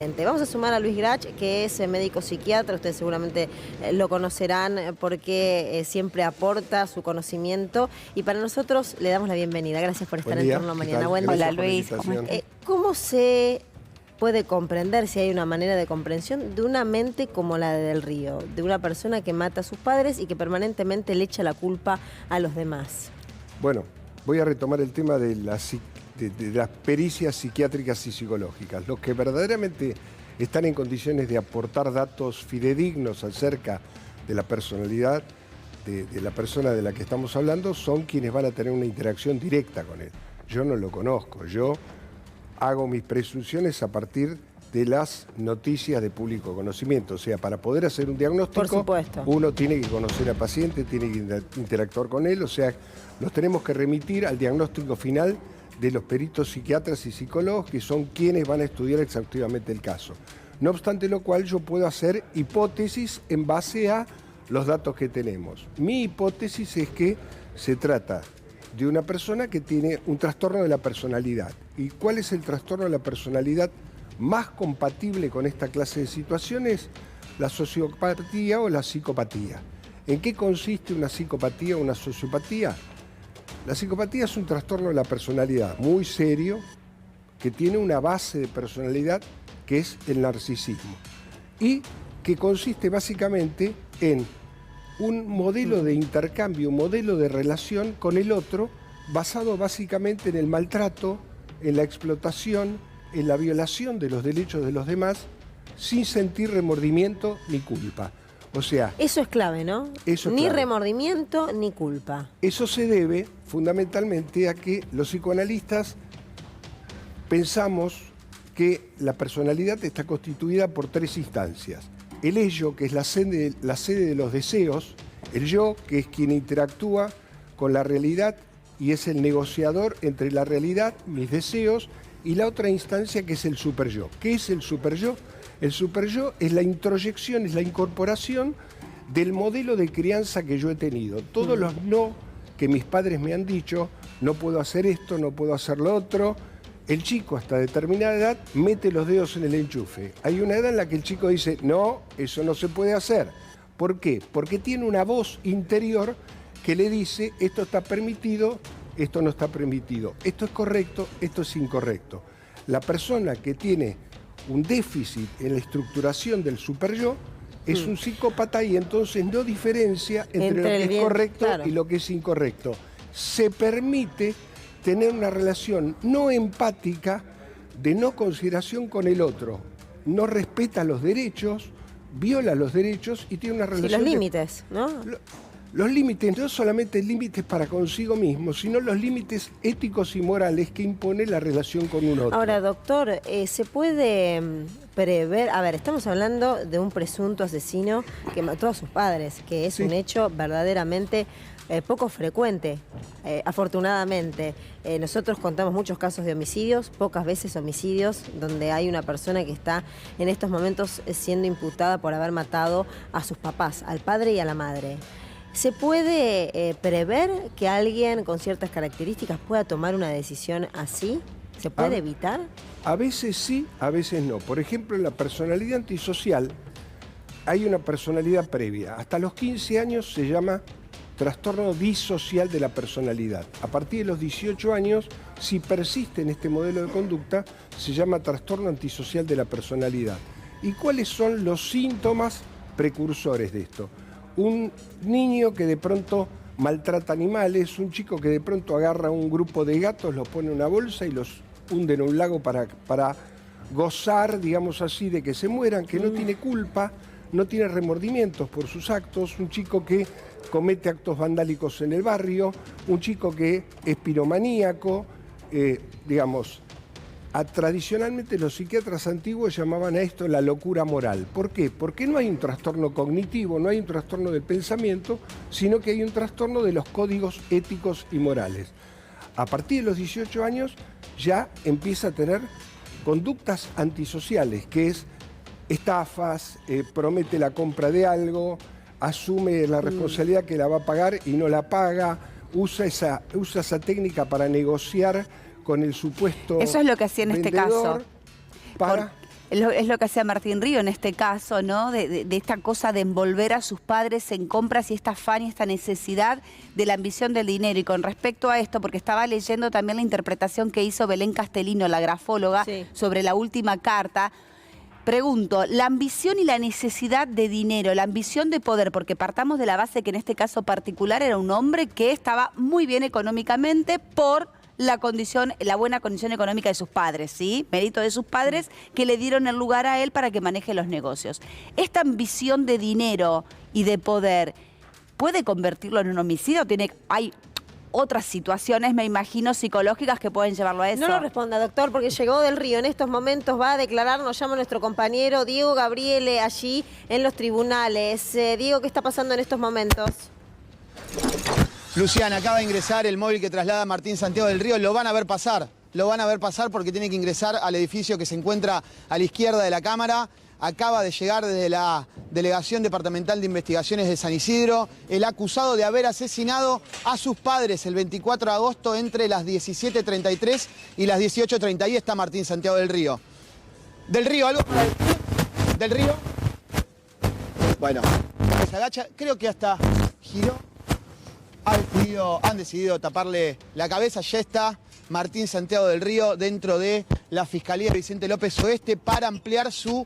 Vamos a sumar a Luis Grach, que es médico psiquiatra. Ustedes seguramente lo conocerán porque siempre aporta su conocimiento. Y para nosotros le damos la bienvenida. Gracias por estar en Turno Mañana. Buen día. Hola Luis, ¿cómo estás? ¿Cómo se puede comprender, si hay una manera de comprensión, de una mente como la de Del Río? De una persona que mata a sus padres y que permanentemente le echa la culpa a los demás. Bueno, voy a retomar el tema de las pericias psiquiátricas y psicológicas. Los que verdaderamente están en condiciones de aportar datos fidedignos acerca de la personalidad de la persona de la que estamos hablando son quienes van a tener una interacción directa con él. Yo no lo conozco, yo hago mis presunciones a partir de las noticias de público conocimiento. O sea, para poder hacer un diagnóstico, por supuesto, uno tiene que conocer al paciente, tiene que interactuar con él, o sea, nos tenemos que remitir al diagnóstico final de los peritos psiquiatras y psicólogos, que son quienes van a estudiar exhaustivamente el caso. No obstante lo cual, yo puedo hacer hipótesis en base a los datos que tenemos. Mi hipótesis es que se trata de una persona que tiene un trastorno de la personalidad. ¿Y cuál es el trastorno de la personalidad más compatible con esta clase de situaciones? La sociopatía o la psicopatía. ¿En qué consiste una psicopatía o una sociopatía? La psicopatía es un trastorno de la personalidad muy serio que tiene una base de personalidad que es el narcisismo y que consiste básicamente en un modelo de intercambio, un modelo de relación con el otro basado básicamente en el maltrato, en la explotación, en la violación de los derechos de los demás sin sentir remordimiento ni culpa. O sea, eso es clave, ¿no? Eso es ni clave. Remordimiento ni culpa. Eso se debe fundamentalmente a que los psicoanalistas pensamos que la personalidad está constituida por tres instancias. El ello, que es la sede de los deseos, el yo, que es quien interactúa con la realidad y es el negociador entre la realidad, mis deseos, y la otra instancia que es el superyo. ¿Qué es el superyo? El superyo es la introyección, es la incorporación del modelo de crianza que yo he tenido. Todos los no que mis padres me han dicho, no puedo hacer esto, no puedo hacer lo otro. El chico hasta determinada edad mete los dedos en el enchufe. Hay una edad en la que el chico dice, no, eso no se puede hacer. ¿Por qué? Porque tiene una voz interior que le dice, esto está permitido, esto no está permitido, esto es correcto, esto es incorrecto. La persona que tiene un déficit en la estructuración del superyo es un psicópata y entonces no diferencia entre lo que es correcto y lo que es incorrecto. Se permite tener una relación no empática, de no consideración con el otro. No respeta los derechos, viola los derechos y tiene una relación... Y los límites, ¿no? Los límites, no solamente límites para consigo mismo, sino los límites éticos y morales que impone la relación con un otro. Ahora, doctor, ¿se puede prever? A ver, estamos hablando de un presunto asesino que mató a sus padres, que es un hecho verdaderamente poco frecuente, afortunadamente. Nosotros contamos muchos casos de homicidios, pocas veces homicidios, donde hay una persona que está en estos momentos siendo imputada por haber matado a sus papás, al padre y a la madre. ¿Se puede prever que alguien con ciertas características pueda tomar una decisión así? ¿Se puede evitar? A veces sí, a veces no. Por ejemplo, en la personalidad antisocial hay una personalidad previa. Hasta los 15 años se llama trastorno disocial de la personalidad. A partir de los 18 años, si persiste en este modelo de conducta, se llama trastorno antisocial de la personalidad. ¿Y cuáles son los síntomas precursores de esto? Un niño que de pronto maltrata animales, un chico que de pronto agarra un grupo de gatos, los pone en una bolsa y los hunde en un lago para gozar, digamos así, de que se mueran, que no tiene culpa, no tiene remordimientos por sus actos, un chico que comete actos vandálicos en el barrio, un chico que es piromaníaco, digamos. Tradicionalmente los psiquiatras antiguos llamaban a esto la locura moral. ¿Por qué? Porque no hay un trastorno cognitivo, no hay un trastorno del pensamiento, sino que hay un trastorno de los códigos éticos y morales. A partir de los 18 años ya empieza a tener conductas antisociales, que es estafas, promete la compra de algo, asume la responsabilidad que la va a pagar y no la paga, usa esa técnica para negociar con el supuesto Eso es lo que hacía en este caso. Es lo que hacía Martín Río en este caso, ¿no? De esta cosa de envolver a sus padres en compras y esta afán y esta necesidad de la ambición del dinero. Y con respecto a esto, porque estaba leyendo también la interpretación que hizo Belén Castellino, la grafóloga, sí, sobre la última carta. Pregunto, la ambición y la necesidad de dinero, la ambición de poder, porque partamos de la base que en este caso particular era un hombre que estaba muy bien económicamente por la buena condición económica de sus padres, ¿sí? Mérito de sus padres que le dieron el lugar a él para que maneje los negocios. Esta ambición de dinero y de poder, ¿puede convertirlo en un homicidio? Hay otras situaciones, me imagino, psicológicas que pueden llevarlo a eso. No lo responda, doctor, porque llegó Del Río. En estos momentos va a declarar, nos llama nuestro compañero Diego Gabriele allí en los tribunales. Diego, ¿qué está pasando en estos momentos? Luciana, acaba de ingresar el móvil que traslada a Martín Santiago del Río. Lo van a ver pasar. Lo van a ver pasar porque tiene que ingresar al edificio que se encuentra a la izquierda de la Cámara. Acaba de llegar desde la Delegación Departamental de Investigaciones de San Isidro el acusado de haber asesinado a sus padres el 24 de agosto entre las 17:33 y las 18:30. Ahí está Martín Santiago del Río. Del Río, ¿algo para decir? ¿Del Río? Bueno, se agacha, creo que hasta giró. Han decidido taparle la cabeza. Ya está Martín Santiago del Río dentro de la Fiscalía Vicente López Oeste para ampliar su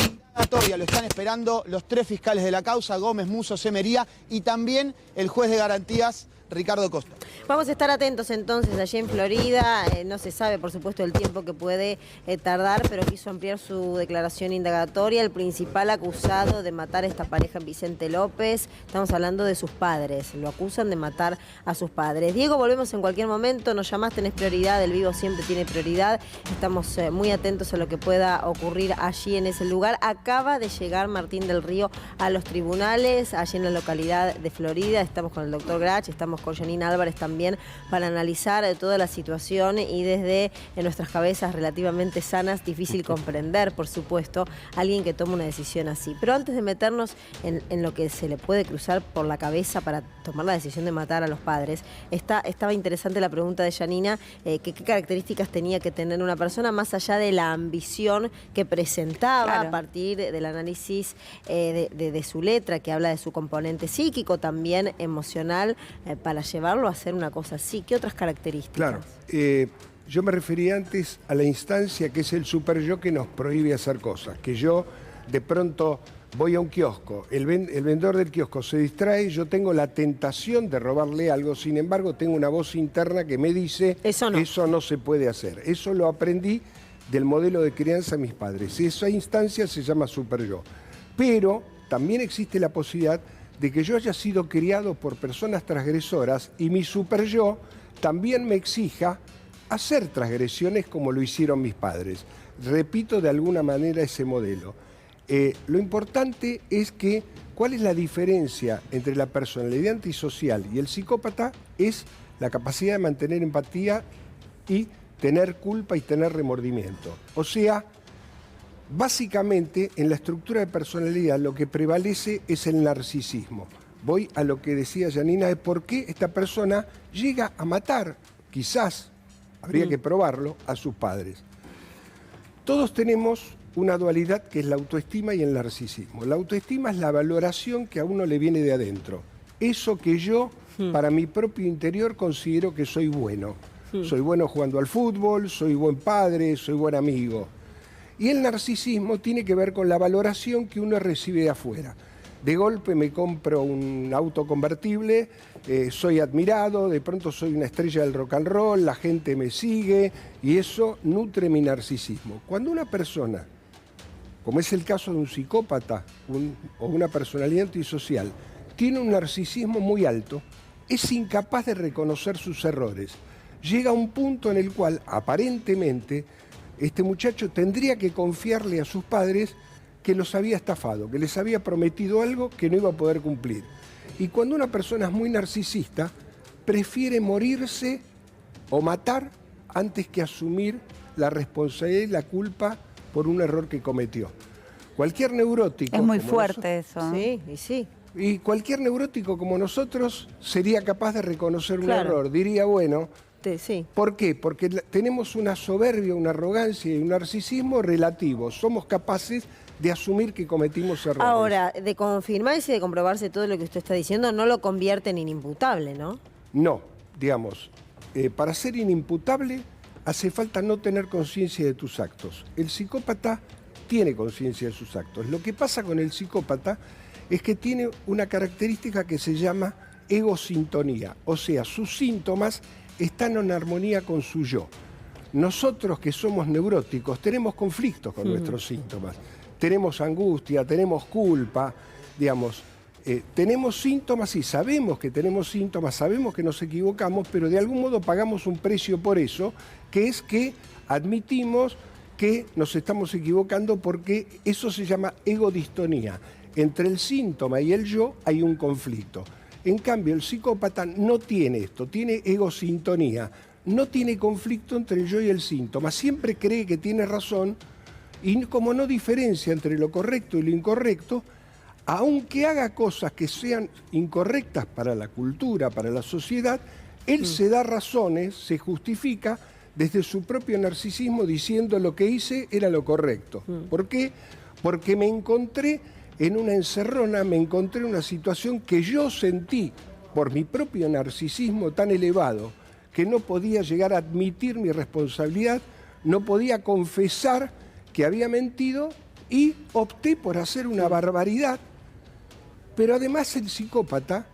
indagatoria. Lo están esperando los 3 fiscales de la causa, Gómez, Musso, Semería, y también el juez de garantías, Ricardo Costa. Vamos a estar atentos entonces allí en Florida. No se sabe, por supuesto, el tiempo que puede tardar, pero quiso ampliar su declaración indagatoria. El principal acusado de matar a esta pareja, Vicente López, estamos hablando de sus padres. Lo acusan de matar a sus padres. Diego, volvemos en cualquier momento. Nos llamaste, tenés prioridad. El vivo siempre tiene prioridad. Estamos muy atentos a lo que pueda ocurrir allí en ese lugar. Acaba de llegar Martín del Río a los tribunales, allí en la localidad de Florida. Estamos con el doctor Grach, estamos con Janina Álvarez también para analizar toda la situación y desde nuestras cabezas relativamente sanas, difícil comprender, por supuesto, a alguien que toma una decisión así. Pero antes de meternos en lo que se le puede cruzar por la cabeza para tomar la decisión de matar a los padres, estaba interesante la pregunta de Janina, qué características tenía que tener una persona más allá de la ambición que presentaba, claro, a partir del análisis de su letra, que habla de su componente psíquico, también emocional, para llevarlo a hacer una cosa así. ¿Qué otras características? Claro, yo me refería antes a la instancia que es el super yo que nos prohíbe hacer cosas, que yo de pronto voy a un kiosco, el vendedor del kiosco se distrae, yo tengo la tentación de robarle algo, sin embargo tengo una voz interna que me dice eso no se puede hacer. Eso lo aprendí del modelo de crianza de mis padres. Esa instancia se llama super yo. Pero también existe la posibilidad de que yo haya sido criado por personas transgresoras y mi super yo también me exija hacer transgresiones como lo hicieron mis padres. Repito de alguna manera ese modelo. Lo importante es que cuál es la diferencia entre la personalidad antisocial y el psicópata es la capacidad de mantener empatía y tener culpa y tener remordimiento. O sea, básicamente, en la estructura de personalidad lo que prevalece es el narcisismo. Voy a lo que decía Janina de por qué esta persona llega a matar, quizás, habría que probarlo, a sus padres. Todos tenemos una dualidad que es la autoestima y el narcisismo. La autoestima es la valoración que a uno le viene de adentro. Eso que yo, para mi propio interior, considero que soy bueno. Soy bueno jugando al fútbol, soy buen padre, soy buen amigo. Y el narcisismo tiene que ver con la valoración que uno recibe de afuera. De golpe me compro un auto convertible, soy admirado, de pronto soy una estrella del rock and roll, la gente me sigue y eso nutre mi narcisismo. Cuando una persona, como es el caso de un psicópata o una personalidad antisocial, tiene un narcisismo muy alto, es incapaz de reconocer sus errores. Llega a un punto en el cual aparentemente este muchacho tendría que confiarle a sus padres que los había estafado, que les había prometido algo que no iba a poder cumplir. Y cuando una persona es muy narcisista, prefiere morirse o matar antes que asumir la responsabilidad y la culpa por un error que cometió. Cualquier neurótico... Es muy fuerte eso. Sí, y sí. Y cualquier neurótico como nosotros sería capaz de reconocer un error. Diría, bueno, Sí. ¿Por qué? Porque tenemos una soberbia, una arrogancia y un narcisismo relativo. Somos capaces de asumir que cometimos errores. Ahora, de confirmarse y de comprobarse todo lo que usted está diciendo, no lo convierte en inimputable, ¿no? No, digamos, para ser inimputable hace falta no tener conciencia de tus actos. El psicópata tiene conciencia de sus actos. Lo que pasa con el psicópata es que tiene una característica que se llama egosintonía, o sea, sus síntomas están en armonía con su yo. Nosotros que somos neuróticos tenemos conflictos con nuestros síntomas. Tenemos angustia, tenemos culpa, digamos, tenemos síntomas y sabemos que tenemos síntomas, sabemos que nos equivocamos, pero de algún modo pagamos un precio por eso, que es que admitimos que nos estamos equivocando porque eso se llama egodistonía. Entre el síntoma y el yo hay un conflicto. En cambio, el psicópata no tiene esto, tiene egosintonía, no tiene conflicto entre el yo y el síntoma, siempre cree que tiene razón y como no diferencia entre lo correcto y lo incorrecto, aunque haga cosas que sean incorrectas para la cultura, para la sociedad, él se da razones, se justifica desde su propio narcisismo diciendo lo que hice era lo correcto. ¿Por qué? Porque me encontré en una encerrona, me encontré en una situación que yo sentí por mi propio narcisismo tan elevado que no podía llegar a admitir mi responsabilidad, no podía confesar que había mentido y opté por hacer una barbaridad. Pero además el psicópata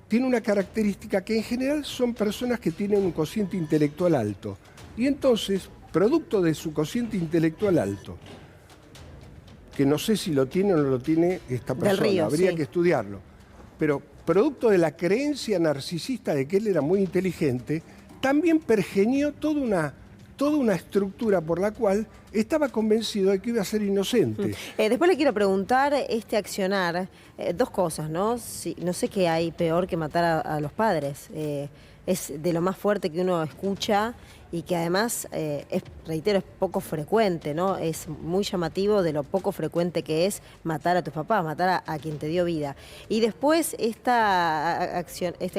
tiene una característica que en general son personas que tienen un cociente intelectual alto. Y entonces, producto de su cociente intelectual alto, que no sé si lo tiene o no lo tiene esta persona, habría que estudiarlo, pero producto de la creencia narcisista de que él era muy inteligente, también pergeñó toda una estructura por la cual estaba convencido de que iba a ser inocente. Después le quiero preguntar este accionar, dos cosas, ¿no? No sé qué hay peor que matar a los padres. Es de lo más fuerte que uno escucha y que además, reitero, es poco frecuente, ¿no? Es muy llamativo de lo poco frecuente que es matar a tus papás, matar a quien te dio vida. Y después este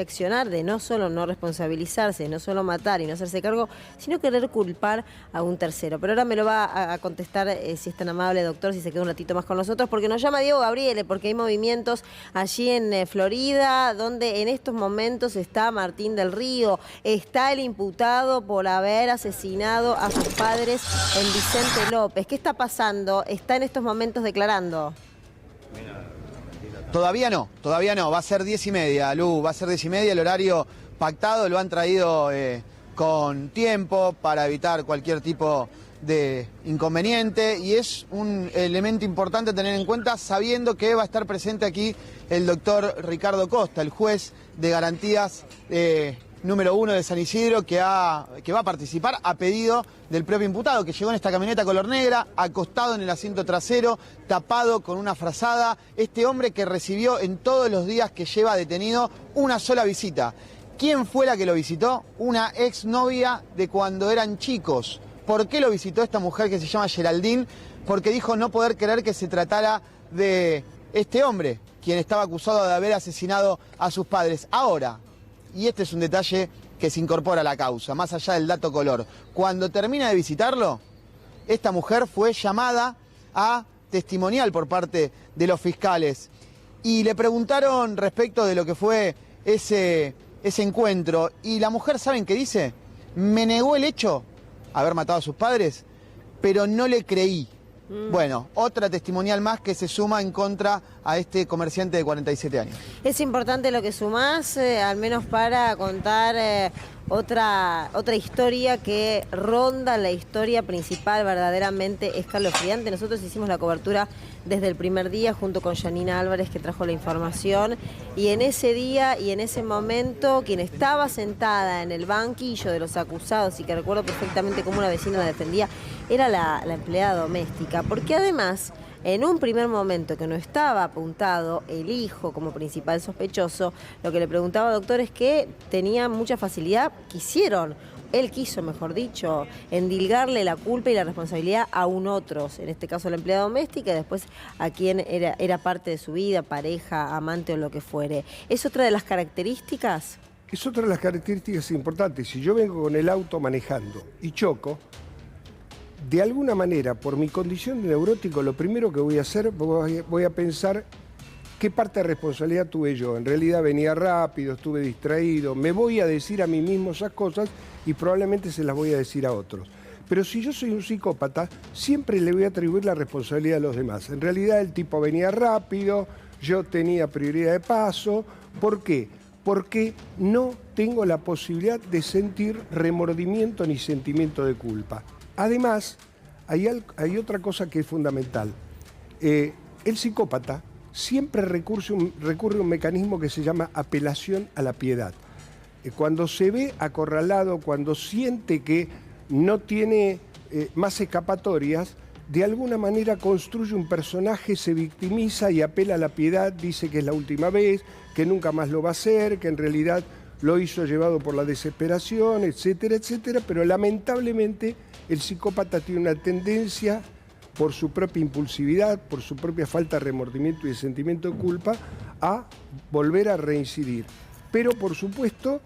accionar de no solo no responsabilizarse, no solo matar y no hacerse cargo, sino querer culpar a un tercero. Pero ahora me lo va a contestar, si es tan amable, doctor, si se queda un ratito más con nosotros, porque nos llama Diego Gabriele, porque hay movimientos allí en Florida, donde en estos momentos está Martín del Río, está el imputado por haber asesinado a sus padres en Vicente López. ¿Qué está pasando? ¿Está en estos momentos declarando? Todavía no. Va a ser 10:30, Lu, va a ser 10:30, el horario pactado, lo han traído con tiempo para evitar cualquier tipo de inconveniente y es un elemento importante a tener en cuenta sabiendo que va a estar presente aquí el doctor Ricardo Costa, el juez de garantías número 1 de San Isidro, que va a participar a pedido del propio imputado, que llegó en esta camioneta color negra, acostado en el asiento trasero, tapado con una frazada. Este hombre que recibió en todos los días que lleva detenido una sola visita. ¿Quién fue la que lo visitó? Una exnovia de cuando eran chicos. ¿Por qué lo visitó esta mujer que se llama Geraldine? Porque dijo no poder creer que se tratara de este hombre, quien estaba acusado de haber asesinado a sus padres. Ahora, y este es un detalle que se incorpora a la causa, más allá del dato color. Cuando termina de visitarlo, esta mujer fue llamada a testimonial por parte de los fiscales. Y le preguntaron respecto de lo que fue ese encuentro. Y la mujer, ¿saben qué dice? Me negó el hecho, haber matado a sus padres, pero no le creí. Bueno, otra testimonial más que se suma en contra a este comerciante de 47 años. Es importante lo que sumás, al menos para contar otra historia que ronda la historia principal, verdaderamente escalofriante. Nosotros hicimos la cobertura desde el primer día junto con Janina Álvarez, que trajo la información, y en ese día y en ese momento quien estaba sentada en el banquillo de los acusados, y que recuerdo perfectamente cómo una vecina la defendía, era la empleada doméstica, porque además en un primer momento que no estaba apuntado el hijo como principal sospechoso, lo que le preguntaba al doctor es que tenía mucha facilidad, él quiso, mejor dicho, endilgarle la culpa y la responsabilidad a un otro, en este caso la empleada doméstica, y después a quien era parte de su vida, pareja, amante o lo que fuere. ¿Es otra de las características? es otra de las características importantes. Si yo vengo con el auto manejando y choco, de alguna manera, por mi condición de neurótico, lo primero que voy a hacer, voy a pensar qué parte de responsabilidad tuve yo. En realidad venía rápido, estuve distraído, me voy a decir a mí mismo esas cosas y probablemente se las voy a decir a otros. Pero si yo soy un psicópata, siempre le voy a atribuir la responsabilidad a los demás. En realidad el tipo venía rápido, yo tenía prioridad de paso. ¿Por qué? Porque no tengo la posibilidad de sentir remordimiento ni sentimiento de culpa. Además, hay otra cosa que es fundamental. El psicópata siempre recurre a un mecanismo que se llama apelación a la piedad. Cuando se ve acorralado, cuando siente que no tiene más escapatorias, de alguna manera construye un personaje, se victimiza y apela a la piedad, dice que es la última vez, que nunca más lo va a hacer, que en realidad lo hizo llevado por la desesperación, etcétera, etcétera, pero lamentablemente el psicópata tiene una tendencia, por su propia impulsividad, por su propia falta de remordimiento y de sentimiento de culpa, a volver a reincidir. Pero, por supuesto,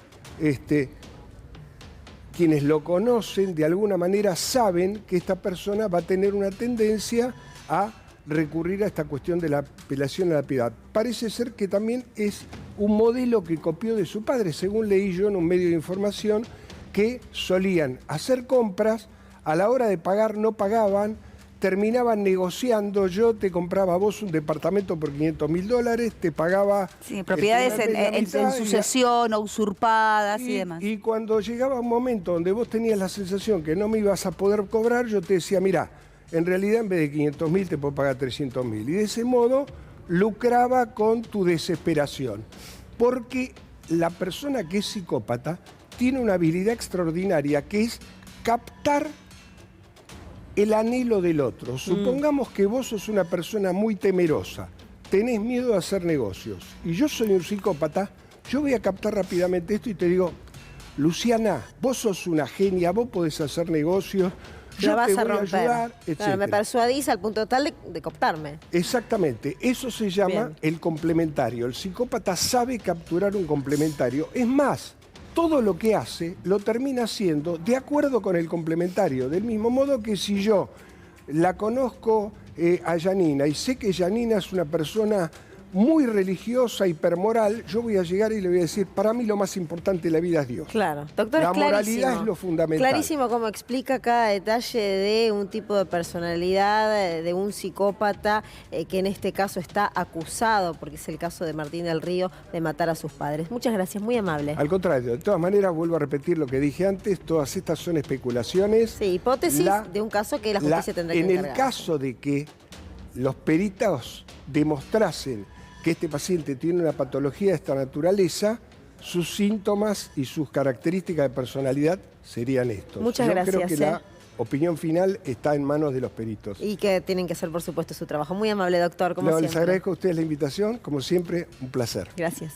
quienes lo conocen de alguna manera saben que esta persona va a tener una tendencia a recurrir a esta cuestión de la apelación a la piedad. Parece ser que también es un modelo que copió de su padre, según leí yo en un medio de información, que solían hacer compras, a la hora de pagar no pagaban, terminaban negociando, yo te compraba a vos un departamento por $500.000, te pagaba... Sí, propiedades en sucesión o usurpadas y demás. Y cuando llegaba un momento donde vos tenías la sensación que no me ibas a poder cobrar, yo te decía, mirá, en realidad en vez de 500.000 te puedo pagar 300.000. Y de ese modo lucraba con tu desesperación. Porque la persona que es psicópata tiene una habilidad extraordinaria que es captar el anhelo del otro. Supongamos que vos sos una persona muy temerosa, tenés miedo de hacer negocios, y yo soy un psicópata, yo voy a captar rápidamente esto y te digo, Luciana, vos sos una genia, vos podés hacer negocios, yo te voy a ayudar, etc. Claro, me persuadís al punto tal de cooptarme. Exactamente, eso se llama el complementario. El psicópata sabe capturar un complementario. Es más, todo lo que hace lo termina haciendo de acuerdo con el complementario. Del mismo modo que si yo la conozco a Janina y sé que Janina es una persona muy religiosa, hipermoral, yo voy a llegar y le voy a decir, para mí lo más importante de la vida es Dios. Claro, doctor, la moralidad es lo fundamental. Clarísimo cómo explica cada detalle de un tipo de personalidad, de un psicópata que en este caso está acusado, porque es el caso de Martín del Río, de matar a sus padres. Muchas gracias, muy amable. Al contrario, de todas maneras, vuelvo a repetir lo que dije antes, todas estas son especulaciones. Sí, hipótesis de un caso que la justicia tendrá que encargar. En el caso de que los peritos demostrasen que este paciente tiene una patología de esta naturaleza, sus síntomas y sus características de personalidad serían estos. Muchas gracias. Yo creo que la opinión final está en manos de los peritos. Y que tienen que hacer, por supuesto, su trabajo. Muy amable, doctor, como siempre. Les agradezco a ustedes la invitación, como siempre, un placer. Gracias.